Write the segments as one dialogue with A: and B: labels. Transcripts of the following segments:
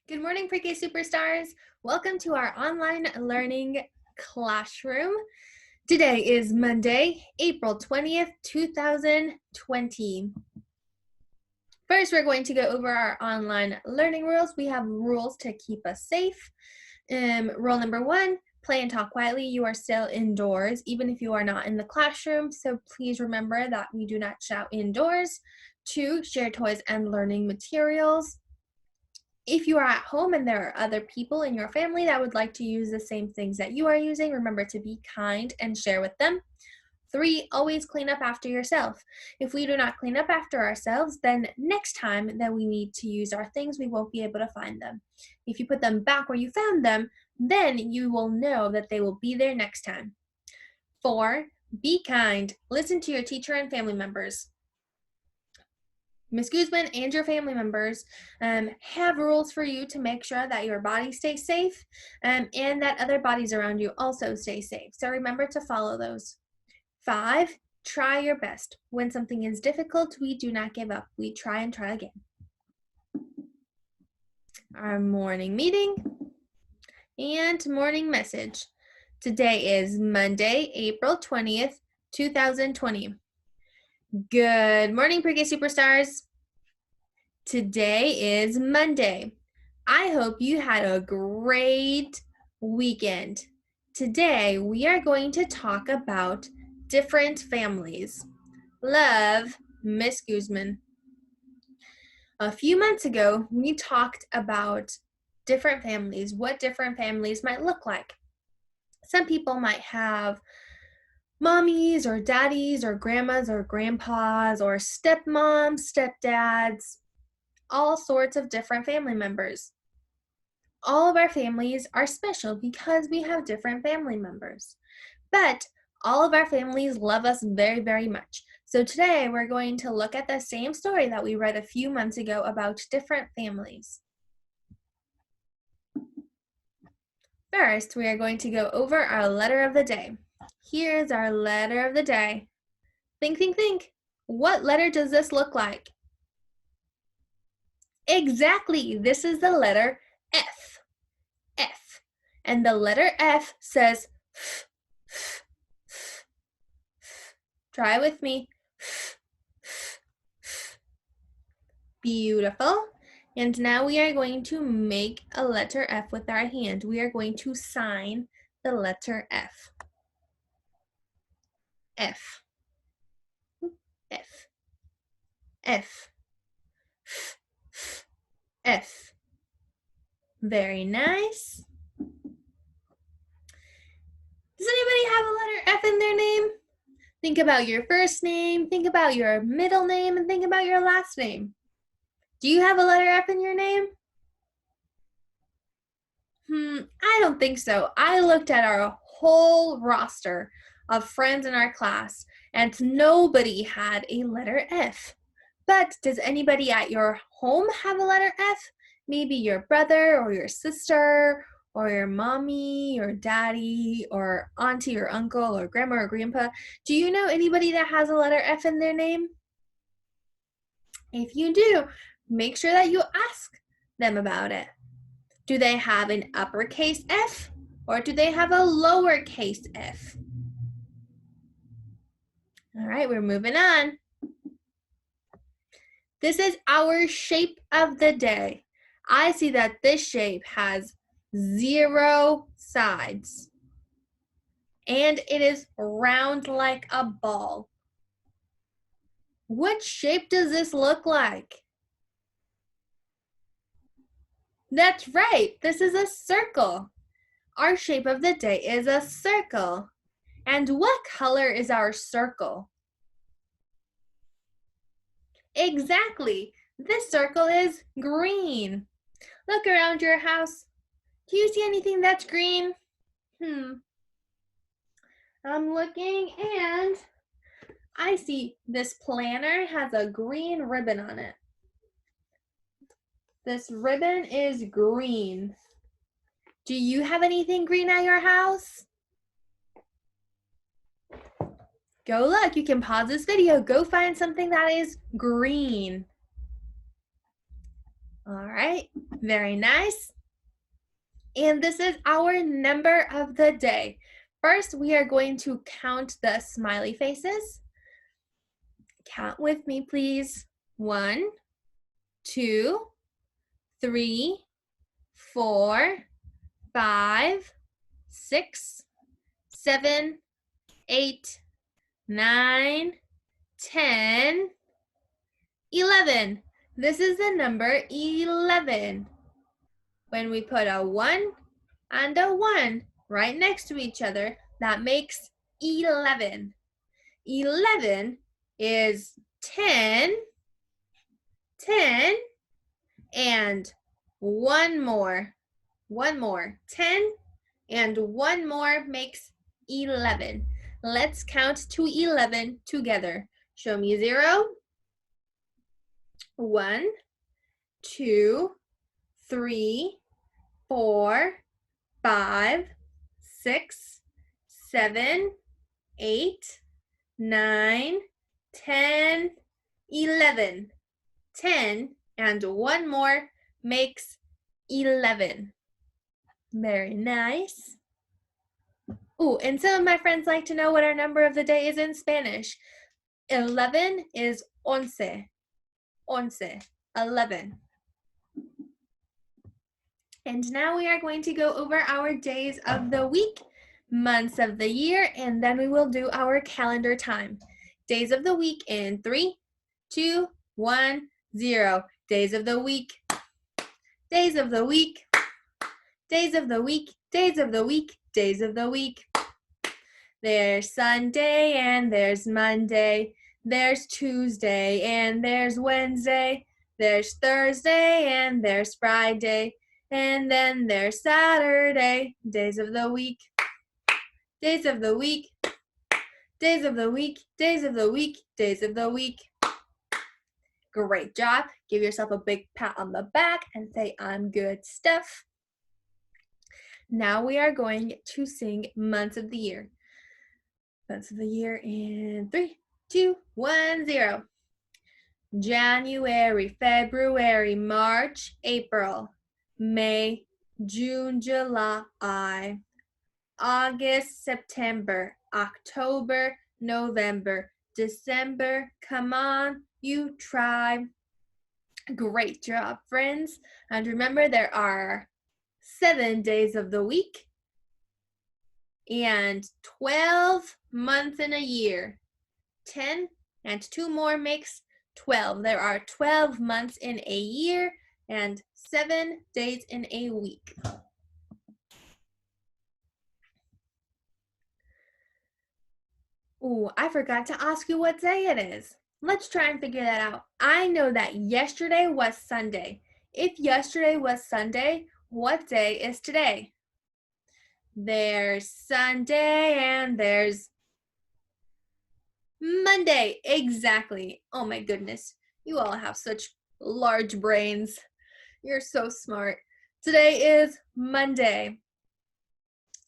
A: Good morning, Pre-K Superstars. Welcome to our online learning classroom. Today is Monday, April 20th, 2020. First, we're going to go over our online learning rules. We have rules to keep us safe. Rule number 1, play and talk quietly. You are still indoors, even if you are not in the classroom. So please remember that we do not shout indoors. 2, share toys and learning materials. If you are at home and there are other people in your family that would like to use the same things that you are using, remember to be kind and share with them. 3, always clean up after yourself. If we do not clean up after ourselves, then next time that we need to use our things, we won't be able to find them. If you put them back where you found them, then you will know that they will be there next time. 4, be kind. Listen to your teacher and family members. Ms. Guzman and your family members have rules for you to make sure that your body stays safe and that other bodies around you also stay safe. So remember to follow those. 5, try your best. When something is difficult, we do not give up. We try and try again. Our morning meeting and morning message. Today is Monday, April 20th, 2020. Good morning, Pre-K Superstars. Today is Monday. I hope you had a great weekend. Today, we are going to talk about different families. Love, Miss Guzman. A few months ago, we talked about different families, what different families might look like. Some people might have mommies or daddies or grandmas or grandpas or stepmoms, stepdads, all sorts of different family members. All of our families are special because we have different family members. But all of our families love us very, very much. So today we're going to look at the same story that we read a few months ago about different families. First, we are going to go over our letter of the day. Here's our letter of the day. Think, think, think. What letter does this look like? Exactly, this is the letter F. F. And the letter F says f, f, f, f. Try with me. F, f, f. Beautiful. And now we are going to make a letter F with our hand. We are going to sign the letter F. F. F. F. F. F. F. Very nice. Does anybody have a letter F in their name? Think about your first name, think about your middle name, and think about your last name. Do you have a letter F in your name? I don't think so. I looked at our whole roster of friends in our class, and nobody had a letter F. But does anybody at your home have a letter F? Maybe your brother or your sister or your mommy or daddy or auntie or uncle or grandma or grandpa. Do you know anybody that has a letter F in their name? If you do, make sure that you ask them about it. Do they have an uppercase F or do they have a lowercase f? All right, we're moving on. This is our shape of the day. I see that this shape has 0 sides and it is round like a ball. What shape does this look like? That's right, this is a circle. Our shape of the day is a circle. And what color is our circle? Exactly, this circle is green. Look around your house. Do you see anything that's green? I'm looking and I see this planner has a green ribbon on it. This ribbon is green. Do you have anything green at your house? Go look, you can pause this video, go find something that is green. All right, very nice. And this is our number of the day. First, we are going to count the smiley faces. Count with me, please. 1, 2, 3, 4, 5, 6, 7, 8, 9, 10, 11. This is the number 11. When we put a 1 and a 1 right next to each other, that makes 11. 11 is 10, 10, and one more. 10 and one more makes 11. Let's count to 11 together. Show me 0, 1, 2, 3, 4, 5, 6, 7, 8, 9, 10, 11. 10 and one more makes 11. Very nice. Oh, and some of my friends like to know what our number of the day is in Spanish. 11 is once. 11. And now we are going to go over our days of the week, months of the year, and then we will do our calendar time. Days of the week in 3, 2, 1, 0. Days of the week. Days of the week. Days of the week. Days of the week. Days of the week. There's Sunday and there's Monday. There's Tuesday and there's Wednesday. There's Thursday and there's Friday. And then there's Saturday. Days of the week. Days of the week. Days of the week. Days of the week. Days of the week. Great job. Give yourself a big pat on the back and say, I'm good stuff. Now we are going to sing months of the year. Months of the year in 3, 2, 1, 0. January, February, March, April, May, June, July, August, September, October, November, December. Come on, you try. Great job, friends. And remember, there are 7 days of the week and 12 months in a year. 10 and 2 more makes 12. There are 12 months in a year and 7 days in a week. Ooh, I forgot to ask you what day it is. Let's try and figure that out. I know that yesterday was Sunday. If yesterday was Sunday, what day is today? There's Sunday and there's Monday. Exactly. Oh my goodness. You all have such large brains. You're so smart. Today is Monday.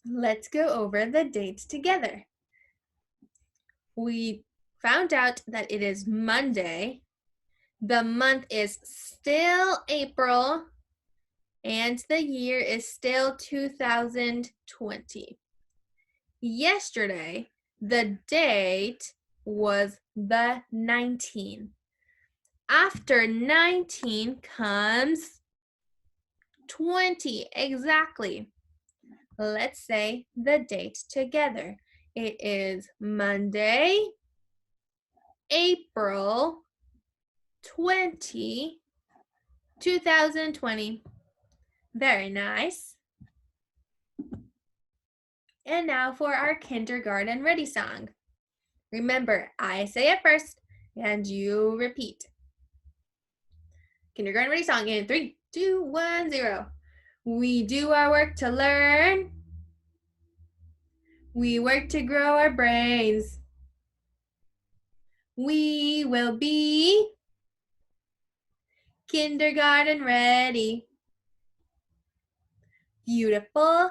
A: Let's go over the dates together. We found out that it is Monday. The month is still April, and the year is still 2020. Yesterday, the date was the 19th. After 19 comes 20, exactly. Let's say the date together. It is Monday, April 20, 2020. Very nice. And now for our kindergarten ready song. Remember, I say it first and you repeat. Kindergarten ready song in 3, 2, 1, 0. We do our work to learn. We work to grow our brains. We will be kindergarten ready. Beautiful.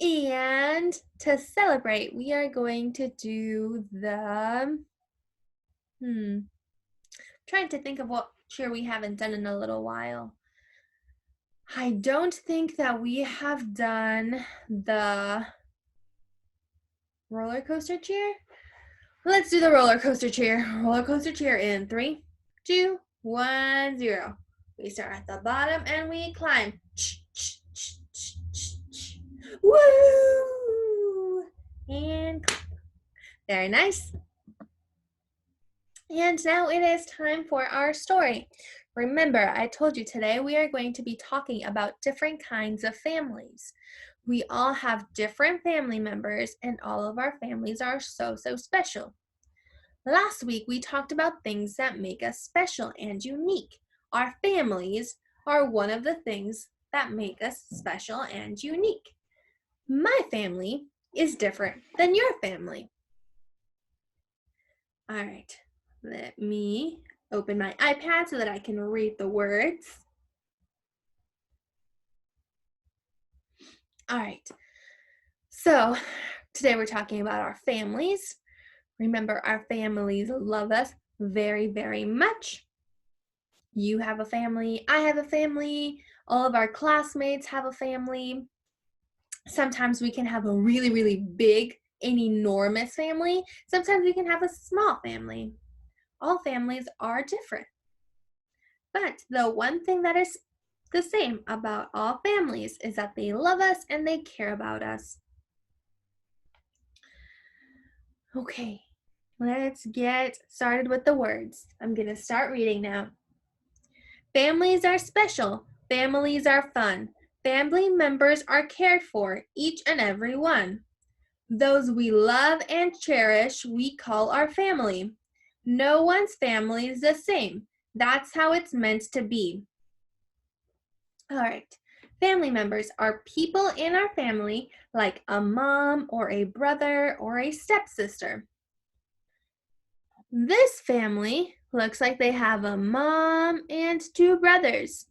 A: And to celebrate, we are going to do the, trying to think of what cheer we haven't done in a little while. I don't think that we have done the roller coaster cheer. Let's do the roller coaster cheer. Roller coaster cheer in 3, 2, 1, 0. We start at the bottom and we climb. Woo! And very nice. And now it is time for our story. Remember, I told you today we are going to be talking about different kinds of families. We all have different family members, and all of our families are so special. Last week, we talked about things that make us special and unique. Our families are one of the things that make us special and unique. My family is different than your family. All right, let me open my iPad so that I can read the words. All right, so today we're talking about our families. Remember, our families love us very much. You have a family, I have a family, all of our classmates have a family. Sometimes we can have a really big and enormous family. Sometimes we can have a small family. All families are different. But the one thing that is the same about all families is that they love us and they care about us. Okay, let's get started with the words. I'm going to start reading now. Families are special. Families are fun. Family members are cared for, each and every one. Those we love and cherish, we call our family. No one's family is the same. That's how it's meant to be. All right. Family members are people in our family, like a mom or a brother or a stepsister. This family looks like they have a mom and 2 brothers.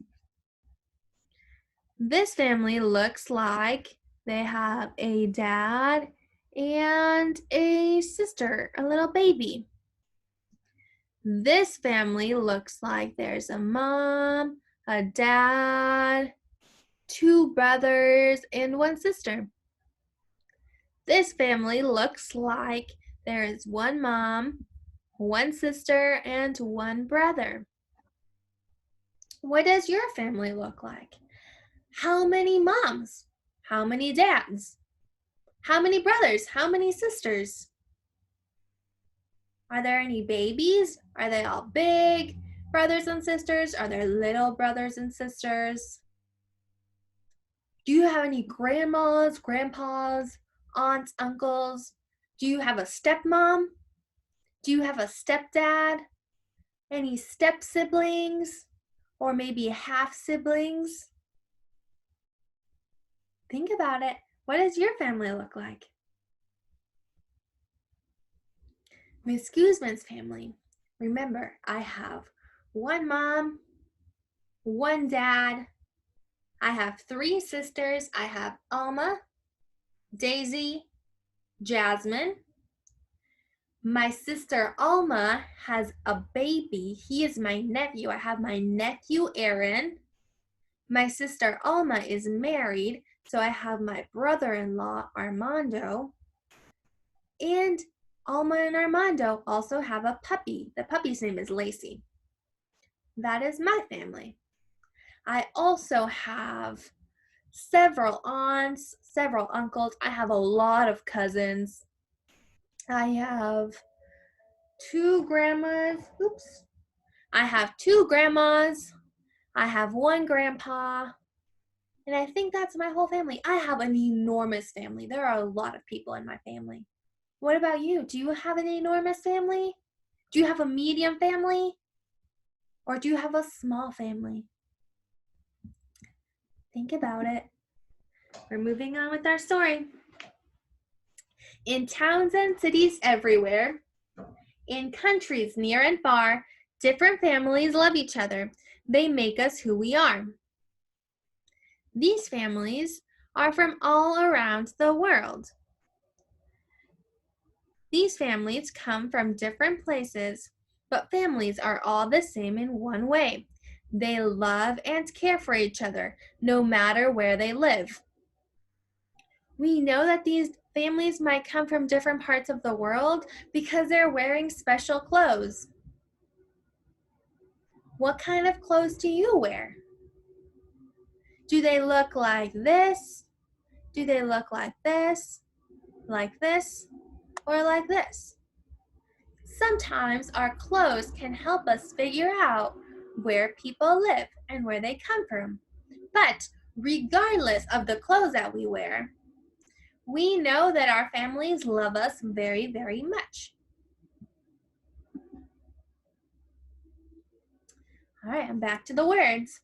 A: This family looks like they have a dad and a sister, a little baby. This family looks like there's a mom, a dad, 2 brothers, and 1 sister. This family looks like there is 1 mom, 1 sister, and 1 brother. What does your family look like? How many moms? How many dads? How many brothers? How many sisters? Are there any babies? Are they all big brothers and sisters? Are there little brothers and sisters? Do you have any grandmas, grandpas, aunts, uncles? Do you have a stepmom? Do you have a stepdad? Any step siblings? Or maybe half siblings? Think about it. What does your family look like? Miss Guzman's family. Remember, I have 1 mom, 1 dad. I have 3 sisters. I have Alma, Daisy, Jasmine. My sister Alma has a baby. He is my nephew. I have my nephew Aaron. My sister Alma is married, so I have my brother-in-law Armando. And Alma and Armando also have a puppy. The puppy's name is Lacey. That is my family. I also have several aunts, several uncles. I have a lot of cousins. I have 2 grandmas. Oops. I have 2 grandmas. I have 1 grandpa. And I think that's my whole family. I have an enormous family. There are a lot of people in my family. What about you? Do you have an enormous family? Do you have a medium family? Or do you have a small family? Think about it. We're moving on with our story. In towns and cities everywhere, in countries near and far, different families love each other. They make us who we are. These families are from all around the world. These families come from different places, but families are all the same in one way. They love and care for each other, no matter where they live. We know that these families might come from different parts of the world because they're wearing special clothes. What kind of clothes do you wear? Do they look like this? Do they look like this, or like this? Sometimes our clothes can help us figure out where people live and where they come from. But regardless of the clothes that we wear, we know that our families love us very, very much. All right, I'm back to the words.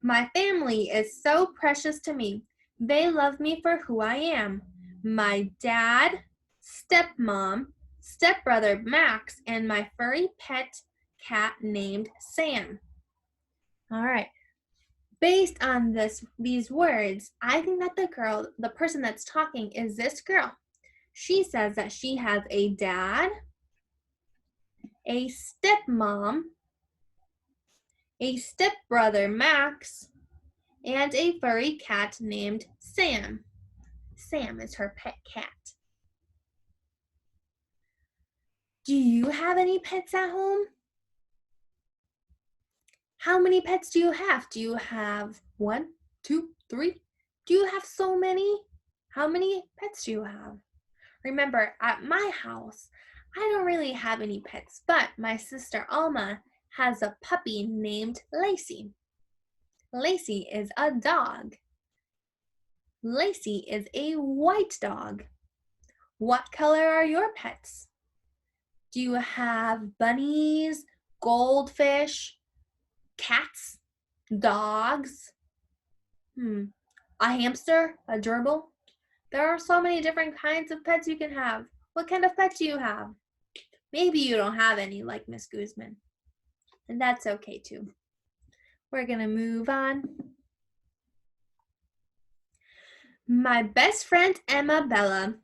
A: My family is so precious to me. They love me for who I am. My dad, stepmom, stepbrother Max, and my furry pet cat named Sam. All right. Based on these words, I think that the person that's talking is this girl. She says that she has a dad, a stepmom, a stepbrother Max, and a furry cat named Sam. Sam is her pet cat. Do you have any pets at home? How many pets do you have? Do you have 1, 2, 3? Do you have so many? How many pets do you have? Remember, at my house, I don't really have any pets, but my sister Alma has a puppy named Lacey. Lacey is a dog. Lacey is a white dog. What color are your pets? Do you have bunnies, goldfish, cats, dogs? A hamster, a gerbil? There are so many different kinds of pets you can have. What kind of pets do you have? Maybe you don't have any like Miss Guzman. And that's okay too. We're gonna move on. My best friend Emma Bella,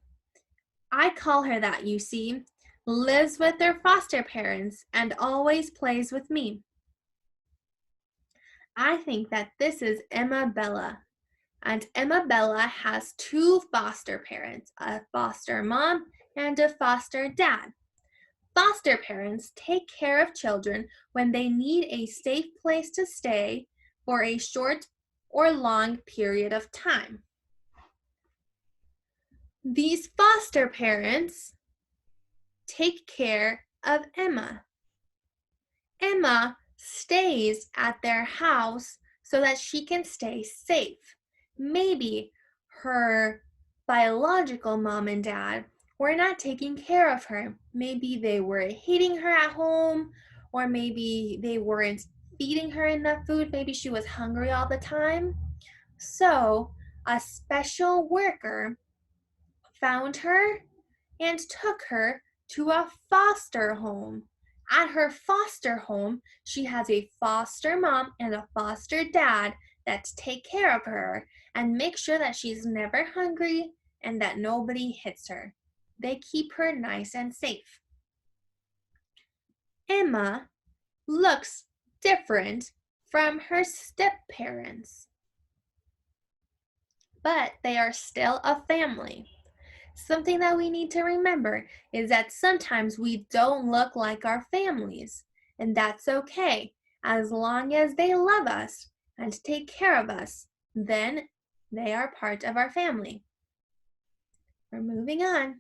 A: I call her that, you see, lives with her foster parents and always plays with me. I think that this is Emma Bella. And Emma Bella has 2 foster parents, a foster mom and a foster dad. Foster parents take care of children when they need a safe place to stay for a short or long period of time. These foster parents take care of Emma. Emma stays at their house so that she can stay safe. Maybe her biological mom and dad were not taking care of her. Maybe they were hitting her at home, or maybe they weren't feeding her enough food. Maybe she was hungry all the time. So a special worker found her and took her to a foster home. At her foster home, she has a foster mom and a foster dad that take care of her and make sure that she's never hungry and that nobody hits her. They keep her nice and safe. Emma looks different from her step-parents, but they are still a family. Something that we need to remember is that sometimes we don't look like our families, and that's okay. As long as they love us and take care of us, then they are part of our family. We're moving on.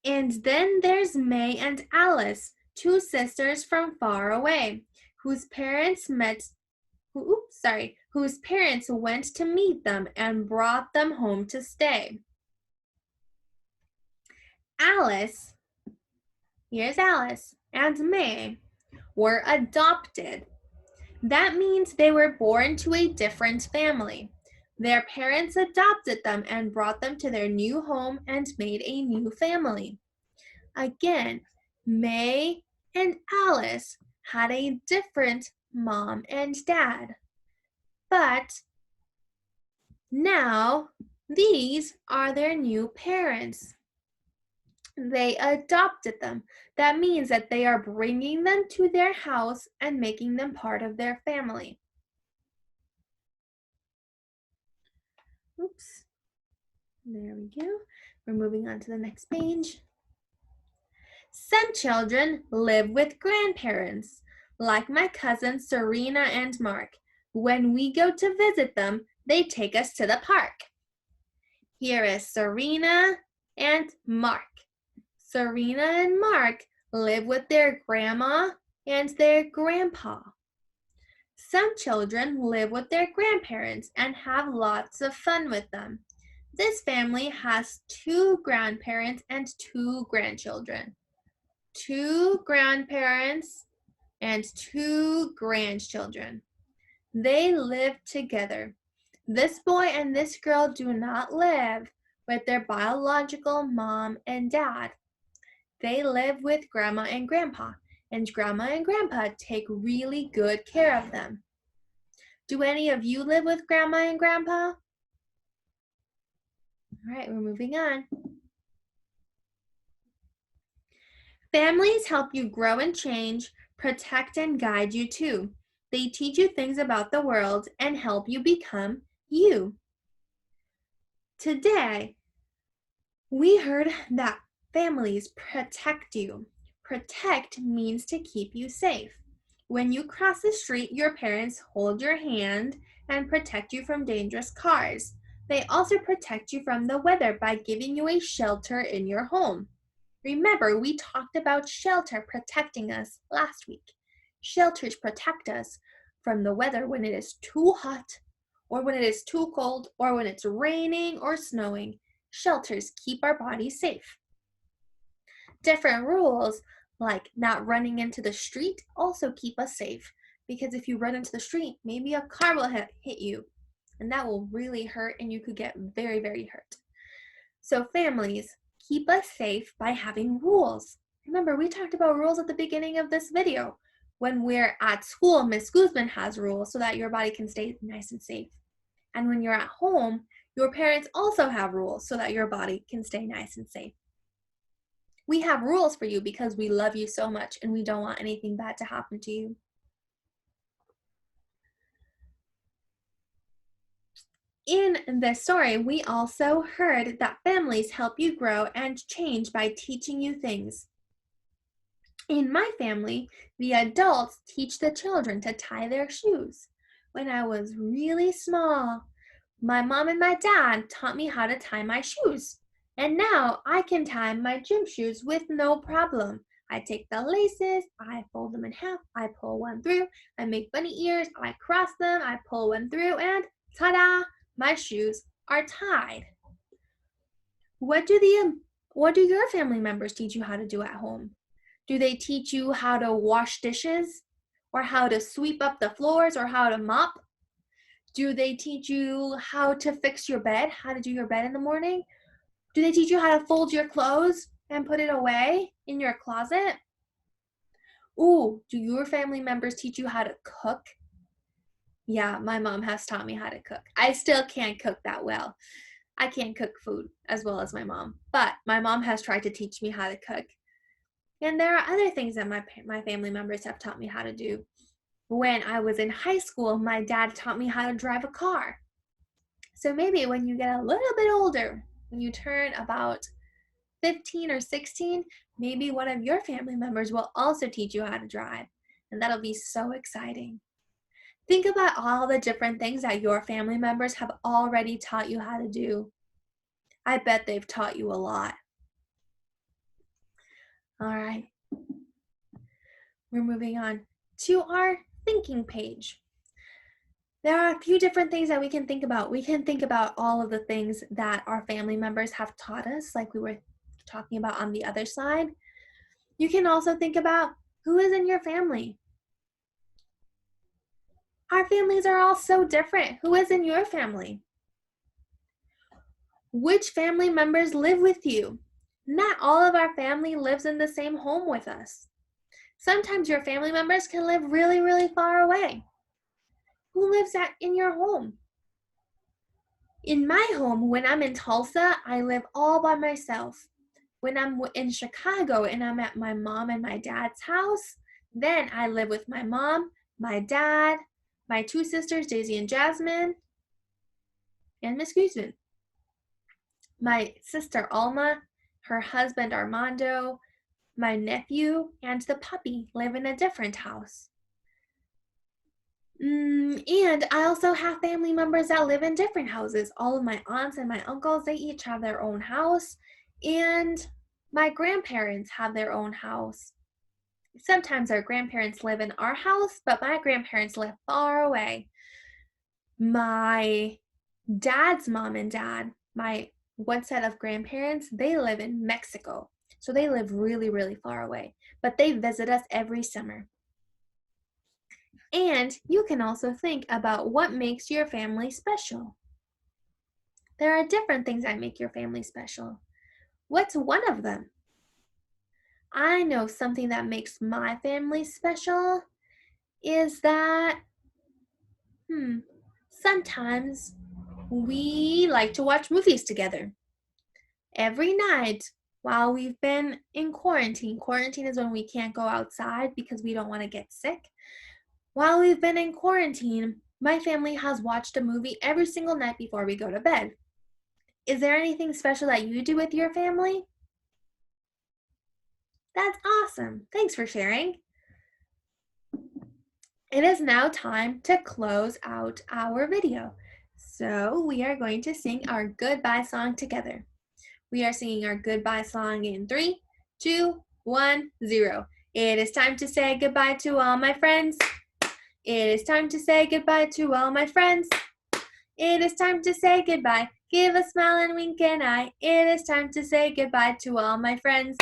A: And then there's May and Alice, 2 sisters from far away, whose parents went to meet them and brought them home to stay. Alice, here's Alice, and May were adopted. That means they were born to a different family. Their parents adopted them and brought them to their new home and made a new family. Again, May and Alice had a different mom and dad. But now these are their new parents. They adopted them. That means that they are bringing them to their house and making them part of their family. Oops. There we go. We're moving on to the next page. Some children live with grandparents, like my cousins Serena and Mark. When we go to visit them, they take us to the park. Here is Serena and Mark. Serena and Mark live with their grandma and their grandpa. Some children live with their grandparents and have lots of fun with them. This family has 2 grandparents and 2 grandchildren. 2 grandparents and 2 grandchildren. They live together. This boy and this girl do not live with their biological mom and dad. They live with grandma and grandpa take really good care of them. Do any of you live with grandma and grandpa? All right, we're moving on. Families help you grow and change, protect and guide you too. They teach you things about the world and help you become you. Today, we heard that families protect you. Protect means to keep you safe. When you cross the street, your parents hold your hand and protect you from dangerous cars. They also protect you from the weather by giving you a shelter in your home. Remember, we talked about shelter protecting us last week. Shelters protect us from the weather when it is too hot, or when it is too cold, or when it's raining or snowing. Shelters keep our bodies safe. Different rules, like not running into the street, also keep us safe. Because if you run into the street, maybe a car will hit you, and that will really hurt, and you could get very, very hurt. So families keep us safe by having rules. Remember, we talked about rules at the beginning of this video. When we're at school, Miss Guzman has rules so that your body can stay nice and safe. And when you're at home, your parents also have rules so that your body can stay nice and safe. We have rules for you because we love you so much and we don't want anything bad to happen to you. In this story, we also heard that families help you grow and change by teaching you things. In my family, the adults teach the children to tie their shoes. When I was really small, my mom and my dad taught me how to tie my shoes. And now I can tie my gym shoes with no problem. I take the laces, I fold them in half, I pull one through, I make bunny ears, I cross them, I pull one through, and ta-da! My shoes are tied. What do your family members teach you how to do at home? Do they teach you how to wash dishes, or how to sweep up the floors, or how to mop? Do they teach you how to fix your bed, how to do your bed in the morning? Do they teach you how to fold your clothes and put it away in your closet? Ooh, do your family members teach you how to cook? Yeah, my mom has taught me how to cook. I still can't cook that well. I can't cook food as well as my mom, but my mom has tried to teach me how to cook. And there are other things that my family members have taught me how to do. When I was in high school, my dad taught me how to drive a car. So maybe when you get a little bit older, when you turn about 15 or 16, maybe one of your family members will also teach you how to drive. And that'll be so exciting. Think about all the different things that your family members have already taught you how to do. I bet they've taught you a lot. All right. We're moving on to our thinking page. There are a few different things that we can think about. We can think about all of the things that our family members have taught us, like we were talking about on the other side. You can also think about who is in your family. Our families are all so different. Who is in your family? Which family members live with you? Not all of our family lives in the same home with us. Sometimes your family members can live really, really far away. Who lives in your home? In my home, when I'm in Tulsa, I live all by myself. When I'm in Chicago and I'm at my mom and my dad's house, then I live with my mom, my dad, my two sisters, Daisy and Jasmine, and Miss Guzman. My sister Alma, her husband Armando, my nephew, and the puppy live in a different house. And I also have family members that live in different houses. All of my aunts and my uncles, they each have their own house. And my grandparents have their own house. Sometimes our grandparents live in our house, but my grandparents live far away. My dad's mom and dad, my one set of grandparents, they live in Mexico. So they live really, really far away, but they visit us every summer. And you can also think about what makes your family special. There are different things that make your family special. What's one of them? I know something that makes my family special is that, sometimes we like to watch movies together. Every night while we've been in quarantine. Quarantine is when we can't go outside because we don't want to get sick. While we've been in quarantine, my family has watched a movie every single night before we go to bed. Is there anything special that you do with your family? That's awesome. Thanks for sharing. It is now time to close out our video. So we are going to sing our goodbye song together. We are singing our goodbye song in 3, 2, 1, 0. It is time to say goodbye to all my friends. It is time to say goodbye to all my friends. It is time to say goodbye. Give a smile and wink an eye. It is time to say goodbye to all my friends.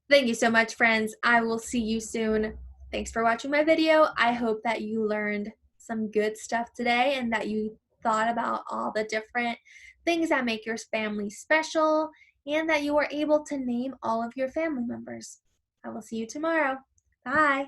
A: Thank you so much, friends. I will see you soon. Thanks for watching my video. I hope that you learned some good stuff today and that you thought about all the different things that make your family special and that you were able to name all of your family members. I will see you tomorrow. Bye.